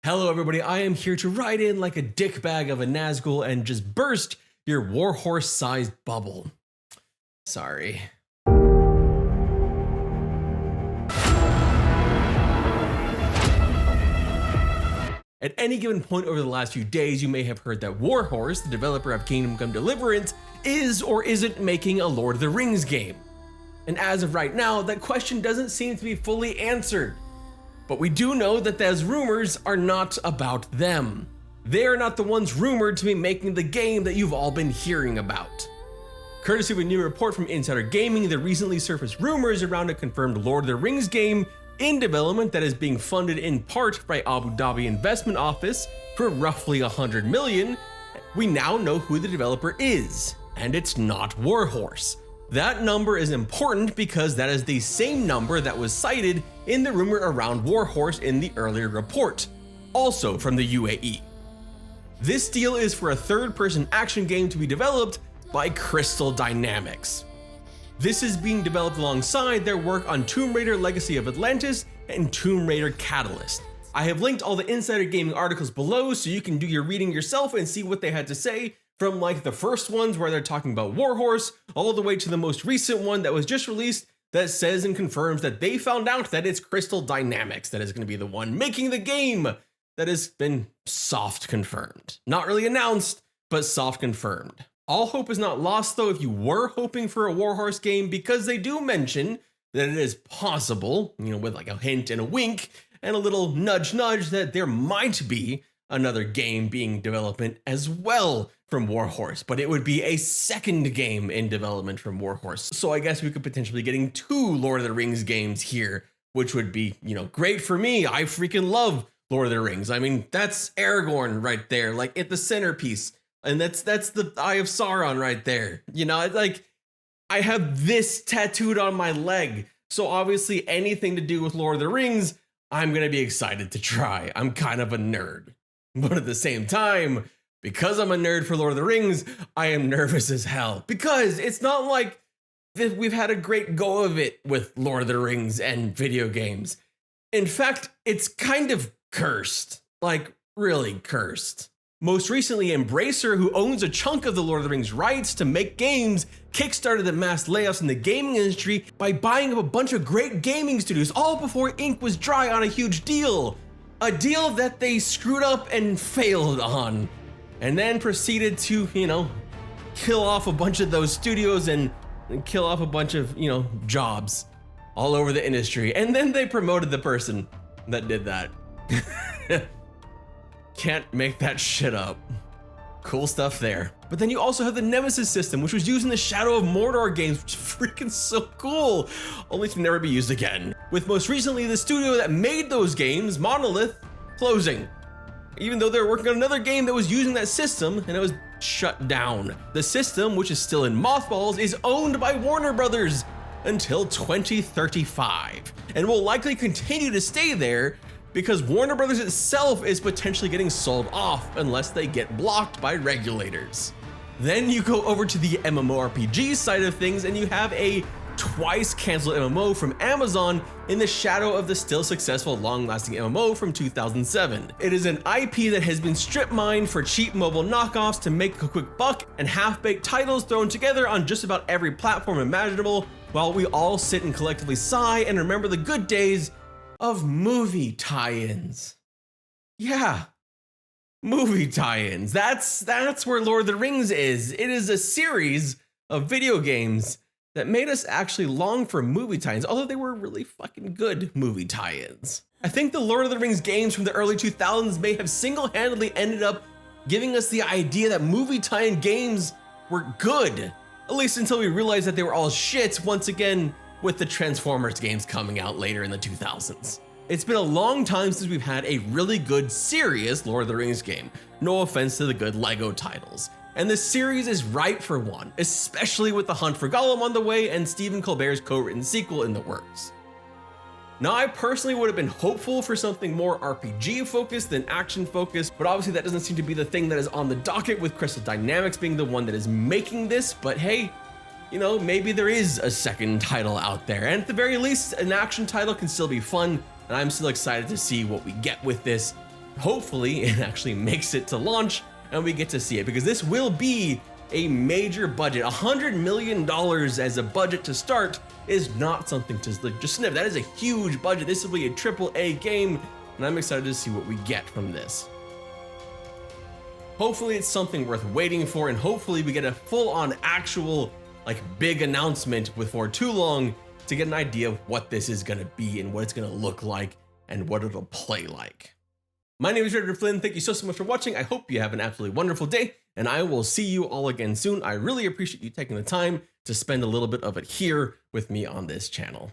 Hello everybody, I am here to ride in like a dick bag of a Nazgul and just burst your Warhorse-sized bubble. Sorry. At any given point over the last few days, you may have heard that Warhorse, the developer of Kingdom Come Deliverance, is or isn't making a Lord of the Rings game. And as of right now, that question doesn't seem to be fully answered. But we do know that those rumors are not about them. They are not the ones rumored to be making the game that you've all been hearing about. Courtesy of a new report from Insider Gaming, there recently surfaced rumors around a confirmed Lord of the Rings game in development that is being funded in part by Abu Dhabi Investment Office for roughly 100 million. We now know who the developer is, and it's not Warhorse. That number is important because that is the same number that was cited in the rumor around Warhorse in the earlier report, also from the UAE. This deal is for a third-person action game to be developed by Crystal Dynamics. This is being developed alongside their work on Tomb Raider Legacy of Atlantis and Tomb Raider Catalyst. I have linked all the Insider Gaming articles below so you can do your reading yourself and see what they had to say, from like the first ones where they're talking about Warhorse, all the way to the most recent one that was just released that says and confirms that they found out that it's Crystal Dynamics that is going to be the one making the game. That has been soft confirmed. Not really announced, but soft confirmed. All hope is not lost though if you were hoping for a Warhorse game, because they do mention that it is possible, with like a hint and a wink and a little nudge that there might be another game being development as well from Warhorse, but it would be a second game in development from Warhorse. So I guess we could potentially be getting 2 Lord of the Rings games here, which would be, great for me. I freaking love Lord of the Rings. I mean, that's Aragorn right there, like at the centerpiece. And that's the Eye of Sauron right there. I have this tattooed on my leg. So obviously anything to do with Lord of the Rings, I'm going to be excited to try. I'm kind of a nerd. But at the same time, because I'm a nerd for Lord of the Rings, I am nervous as hell. Because it's not like we've had a great go of it with Lord of the Rings and video games. In fact, it's kind of cursed. Like, really cursed. Most recently, Embracer, who owns a chunk of the Lord of the Rings rights to make games, kickstarted the mass layoffs in the gaming industry by buying up a bunch of great gaming studios, all before ink was dry on a huge deal. A deal that they screwed up and failed on, and then proceeded to, kill off a bunch of those studios and kill off a bunch of, jobs all over the industry. And then they promoted the person that did that. Can't make that shit up. Cool stuff there. But then you also have the Nemesis system, which was used in the Shadow of Mordor games, which is freaking so cool, only to never be used again. With most recently the studio that made those games, Monolith, closing. Even though they were working on another game that was using that system, and it was shut down. The system, which is still in mothballs, is owned by Warner Brothers until 2035, and will likely continue to stay there because Warner Brothers itself is potentially getting sold off unless they get blocked by regulators. Then you go over to the MMORPG side of things and you have a twice canceled MMO from Amazon in the shadow of the still successful long-lasting MMO from 2007. It is an IP that has been strip mined for cheap mobile knockoffs to make a quick buck, and half-baked titles thrown together on just about every platform imaginable, while we all sit and collectively sigh and remember the good days of movie tie-ins. Yeah, movie tie-ins. That's where Lord of the Rings is. It is a series of video games that made us actually long for movie tie-ins, although they were really fucking good movie tie-ins. I think the Lord of the Rings games from the early 2000s may have single-handedly ended up giving us the idea that movie tie-in games were good, at least until we realized that they were all shit once again with the Transformers games coming out later in the 2000s. It's been a long time since we've had a really good, serious Lord of the Rings game. No offense to the good LEGO titles. And the series is ripe for one, especially with The Hunt for Gollum on the way and Stephen Colbert's co-written sequel in the works. Now, I personally would have been hopeful for something more RPG focused than action focused, but obviously that doesn't seem to be the thing that is on the docket, with Crystal Dynamics being the one that is making this. But hey, maybe there is a second title out there, and at the very least, an action title can still be fun, and I'm still excited to see what we get with this. hopefully it actually makes it to launch and we get to see it, because this will be a major budget. $100 million as a budget to start is not something to just sniff. That is a huge budget. This will be a AAA game, and I'm excited to see what we get from this. Hopefully it's something worth waiting for, and hopefully we get a full-on actual big announcement before too long to get an idea of what this is gonna be and what it's gonna look like and what it'll play like. My name is Redder Flynn. Thank you so much for watching. I hope you have an absolutely wonderful day, and I will see you all again soon. I really appreciate you taking the time to spend a little bit of it here with me on this channel.